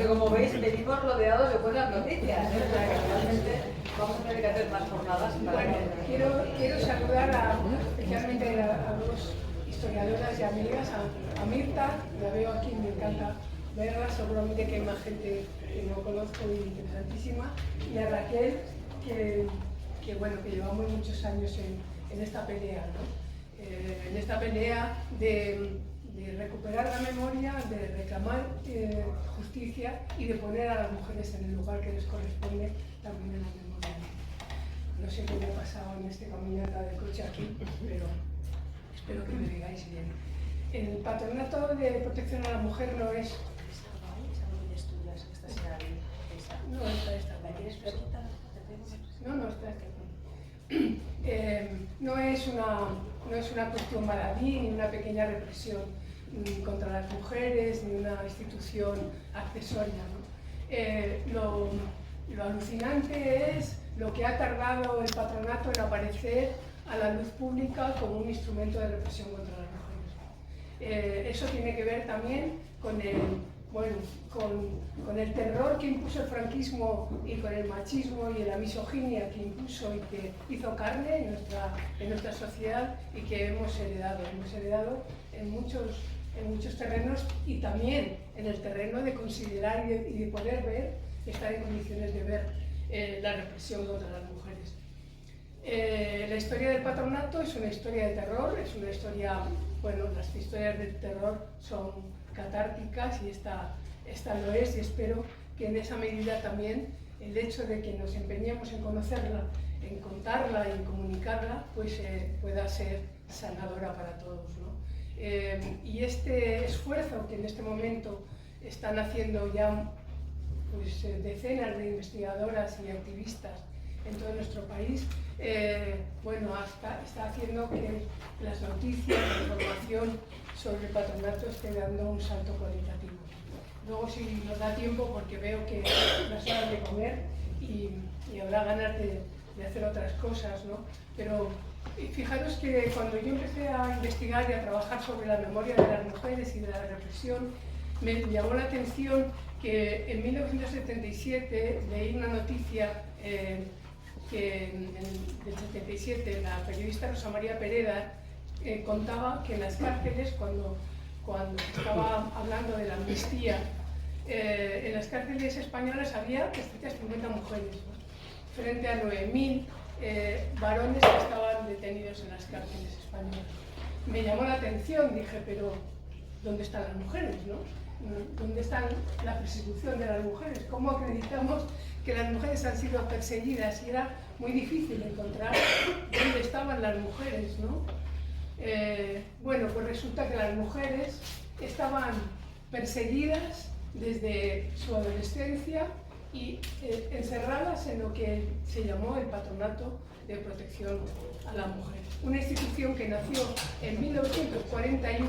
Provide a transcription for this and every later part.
como veis, venimos rodeados de buenas noticias, ¿eh? O sea, que realmente vamos a tener que hacer más jornadas para... Bueno, quiero saludar especialmente a dos historiadoras y amigas, a Mirta, la veo aquí, me encanta verla, seguramente que hay más gente que no conozco y interesantísima, y a Raquel, que llevamos muchos años en esta pelea, ¿no? En esta pelea de recuperar la memoria, de reclamar justicia y de poner a las mujeres en el lugar que les corresponde también en la memoria. No sé qué me ha pasado en esta caminata del coche aquí, pero espero que me digáis bien. El Patronato de Protección a la Mujer no es... No, esta. ¿La quieres presentar? No, no es una cuestión baladí, ni una pequeña represión contra las mujeres, ni una institución accesoria, ¿no? Lo alucinante es lo que ha tardado el patronato en aparecer a la luz pública como un instrumento de represión contra las mujeres. Eso tiene que ver también con el terror que impuso el franquismo y con el machismo y la misoginia que impuso y que hizo carne en nuestra sociedad y que hemos heredado. Hemos heredado en muchos terrenos y también en el terreno de considerar y de poder ver, estar en condiciones de ver la represión contra las mujeres. La historia del patronato es una historia de terror, es una historia, las historias del terror son catárticas y esta lo es, y espero que en esa medida también el hecho de que nos empeñemos en conocerla, en contarla y en comunicarla, pues pueda ser sanadora para todos, ¿no? Y este esfuerzo que en este momento están haciendo ya decenas de investigadoras y activistas en todo nuestro país, está haciendo que las noticias, la información sobre el patronato esté dando un salto cualitativo. Luego, si nos da tiempo, porque veo que es las horas de comer y habrá ganas de hacer otras cosas, ¿no? Pero fijaros que cuando yo empecé a investigar y a trabajar sobre la memoria de las mujeres y de la represión, me llamó la atención que en 1977 leí una noticia que del 77, la periodista Rosa María Pereda contaba que en las cárceles, cuando estaba hablando de la amnistía, en las cárceles españolas había 350 mujeres, ¿no? Frente a 9.000 varones que estaban detenidos en las cárceles españolas. Me llamó la atención, dije, pero ¿dónde están las mujeres, no? ¿Dónde está la persecución de las mujeres? ¿Cómo acreditamos que las mujeres han sido perseguidas? Y era muy difícil encontrar dónde estaban las mujeres, ¿no? Pues resulta que las mujeres estaban perseguidas desde su adolescencia y encerradas en lo que se llamó el Patronato de Protección a la Mujer. Una institución que nació en 1941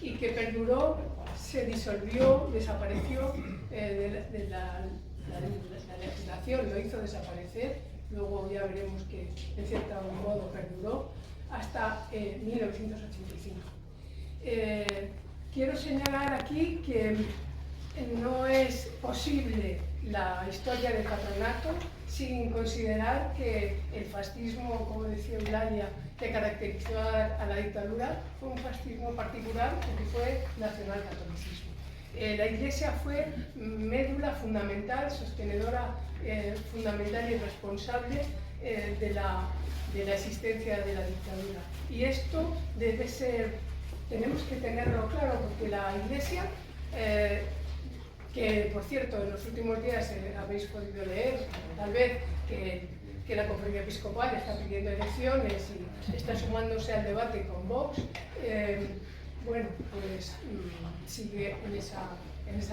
y que perduró, se disolvió, desapareció de la legislación, lo hizo desaparecer, luego ya veremos que en cierto modo perduró hasta 1985. Quiero señalar aquí que no es posible la historia del patronato sin considerar que el fascismo, como decía Eulalia, que caracterizó a la dictadura, fue un fascismo particular porque fue nacionalcatolicismo. La Iglesia fue médula fundamental, sostenedora fundamental y responsable de la existencia de la dictadura. Y esto debe ser, tenemos que tenerlo claro, porque la Iglesia, que por cierto en los últimos días habéis podido leer, tal vez que la Conferencia Episcopal está pidiendo elecciones y está sumándose al debate con Vox, sigue en esa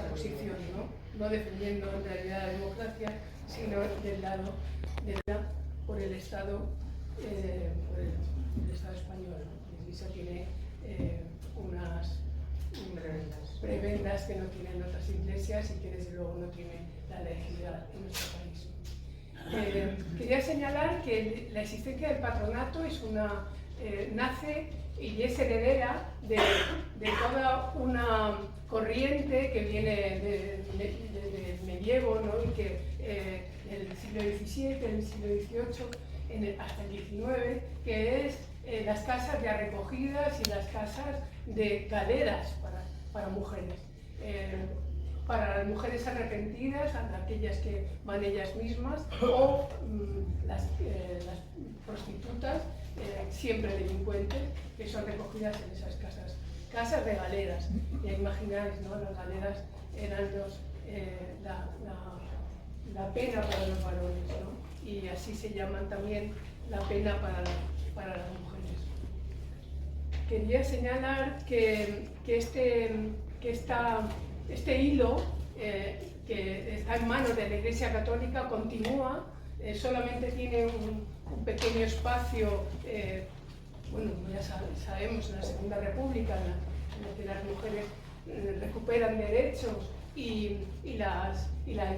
posición, ¿no? No defendiendo en realidad la democracia, sino del lado por el Estado, el Estado español, ¿no? La Iglesia tiene unas prebendas que no tienen otras iglesias y que desde luego no tiene la legitimidad en nuestro país. Quería señalar que la existencia del patronato nace y es heredera de toda una corriente que viene medievo, ¿no? Y que en el siglo XVII, en el siglo XVIII, hasta el XIX, que es las casas de recogidas y las casas de galeras para mujeres. Para las mujeres arrepentidas, aquellas que van ellas mismas, o las prostitutas, siempre delincuentes, que son recogidas en esas casas de galeras. Ya imagináis, ¿no? Las galeras eran la pena para los varones, ¿no? Y así se llaman también la pena para las mujeres. Quería señalar que este hilo que está en manos de la Iglesia Católica continúa, solamente tiene un pequeño espacio, bueno, ya sabemos, en la Segunda República, en la que las mujeres recuperan derechos y la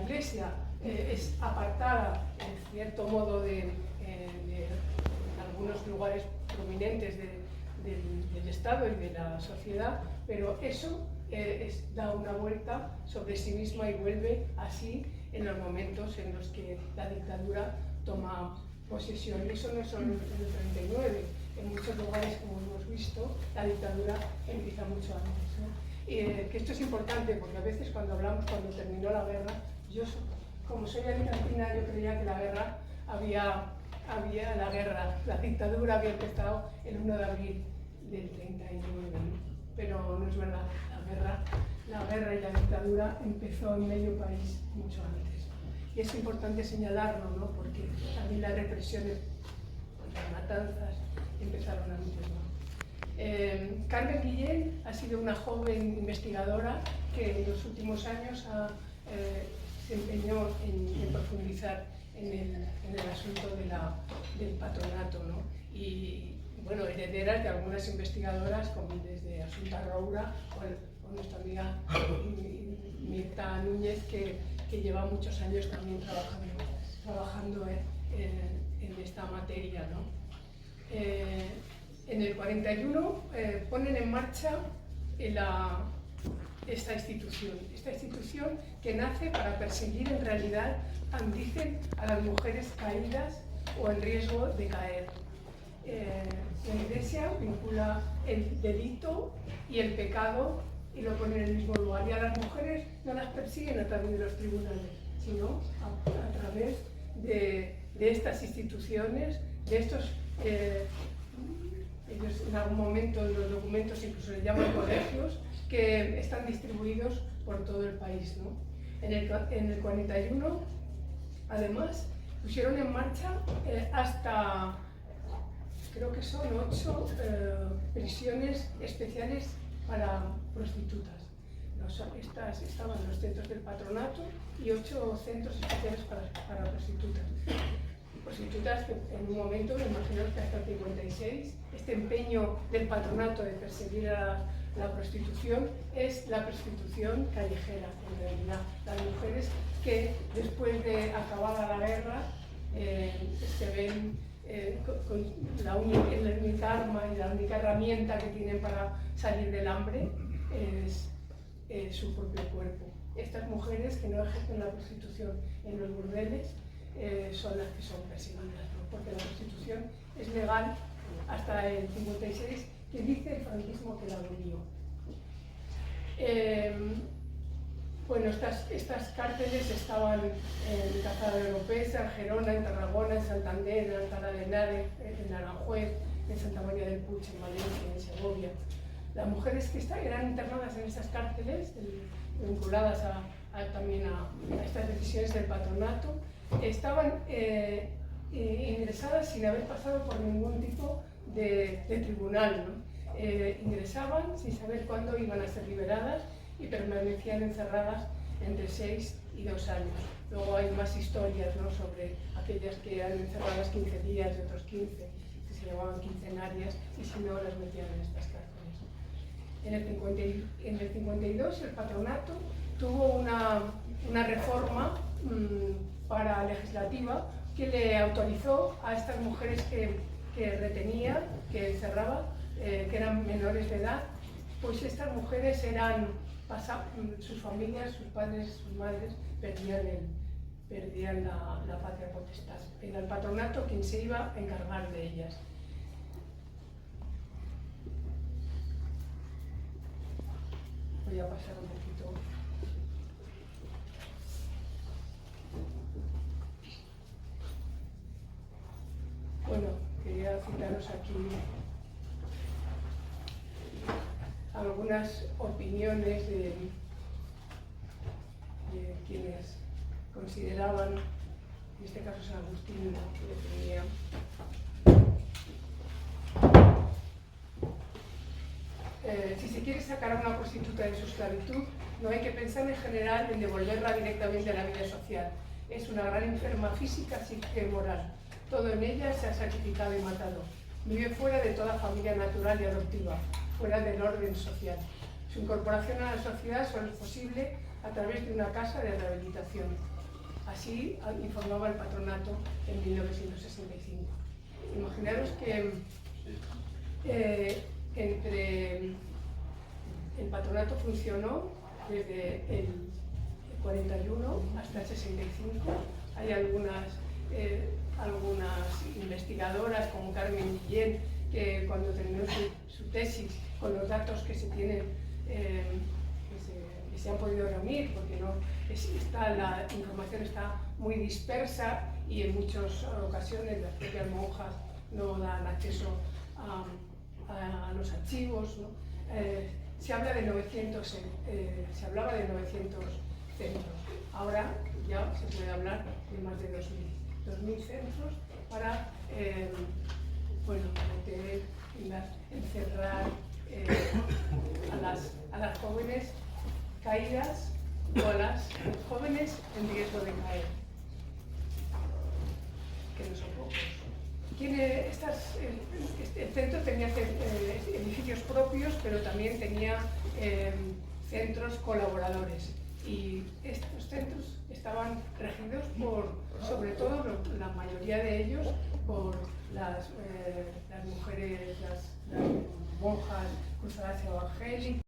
Iglesia es apartada, en cierto modo, de algunos lugares prominentes del Estado y de la sociedad, pero eso da una vuelta sobre sí misma y vuelve así en los momentos en los que la dictadura toma posesión. Y eso no es solo en el 39, en muchos lugares, como hemos visto, la dictadura empieza mucho antes, ¿no? Que esto es importante porque a veces cuando terminó la guerra, como soy alicantina, yo creía que la dictadura había empezado el 1 de abril del 39, ¿no? Pero no es verdad, la guerra y la dictadura empezó en medio país mucho antes. Y es importante señalarlo, ¿no? Porque también las represiones, las matanzas, empezaron antes, ¿no? Carmen Guillén ha sido una joven investigadora que en los últimos años se empeñó en profundizar en el asunto del patronato, ¿no? Y bueno, herederas de algunas investigadoras, como desde Asunta Roura o nuestra amiga Mirta Núñez, que lleva muchos años también trabajando en esta materia, ¿no? En el 41 ponen en marcha esta institución que nace para perseguir en realidad, dicen, a las mujeres caídas o en riesgo de caer. La Iglesia vincula el delito y el pecado y lo pone en el mismo lugar. Y a las mujeres no las persiguen a través de los tribunales, sino a través de estas instituciones, de estos, ellos en algún momento en los documentos incluso les llaman colegios, que están distribuidos por todo el país, ¿no? En el 41, además, pusieron en marcha hasta, creo que son 8 prisiones especiales para prostitutas. Estas estaban en los centros del patronato y 8 centros especiales para prostitutas. Prostitutas que en un momento, me imagino que hasta el 56, este empeño del patronato de perseguir a la prostitución es la prostitución callejera, en realidad. Las mujeres que después de acabada la guerra se ven con la única arma y la única herramienta que tienen para salir del hambre es su propio cuerpo. Estas mujeres que no ejercen la prostitución en los burdeles son las que son perseguidas, ¿no? Porque la prostitución es legal hasta el 56, que dice el franquismo que la abolió. Bueno, estas cárceles estaban en Calzada de Oropesa, en Gerona, en Tarragona, en Santander, en Alcalá de Henares, en Aranjuez, en Santa María del Puig, en Valencia, en Segovia. Las mujeres que eran internadas en esas cárceles, vinculadas también a estas decisiones del patronato, estaban ingresadas sin haber pasado por ningún tipo de tribunal, ¿no? Ingresaban sin saber cuándo iban a ser liberadas y permanecían encerradas entre 6 y 2 años. Luego hay más historias, ¿no?, sobre aquellas que eran encerradas 15 días y otros 15, que se llamaban quincenarias, y si no las metían en estas cárceles. En el 52 el patronato tuvo una reforma legislativa que le autorizó a estas mujeres que retenía, que encerraba, que eran menores de edad, pues estas mujeres eran sus familias, sus padres, sus madres perdían la patria potestad. Era el patronato quien se iba a encargar de ellas. Voy a pasar un poquito. Bueno, quería citaros aquí algunas opiniones de quienes consideraban, en este caso San Agustín, que tenía si se quiere sacar a una prostituta de su esclavitud, no hay que pensar en general en devolverla directamente a la vida social. Es una gran enferma física, psíquica y moral. Todo en ella se ha sacrificado y matado. Vive fuera de toda familia natural y adoptiva, fuera del orden social. Su incorporación a la sociedad solo es posible a través de una casa de rehabilitación. Así informaba el patronato en 1965. Imaginaros que el patronato funcionó desde el 41 hasta el 65. Hay algunas investigadoras como Carmen Guillén que cuando terminó su tesis, con los datos que se tienen, que se han podido reunir, porque la información está muy dispersa y en muchas ocasiones las propias monjas no dan acceso a los archivos, ¿no? Se hablaba de 900 centros. Ahora ya se puede hablar de más de 2.000 centros para meter, encerrar a las jóvenes caídas o a las jóvenes en riesgo de caer, que no son pocos. El centro tenía edificios propios, pero también tenía centros colaboradores. Y estos centros estaban regidos sobre todo, la mayoría de ellos, por las mujeres, las monjas cruzadas evangélicas.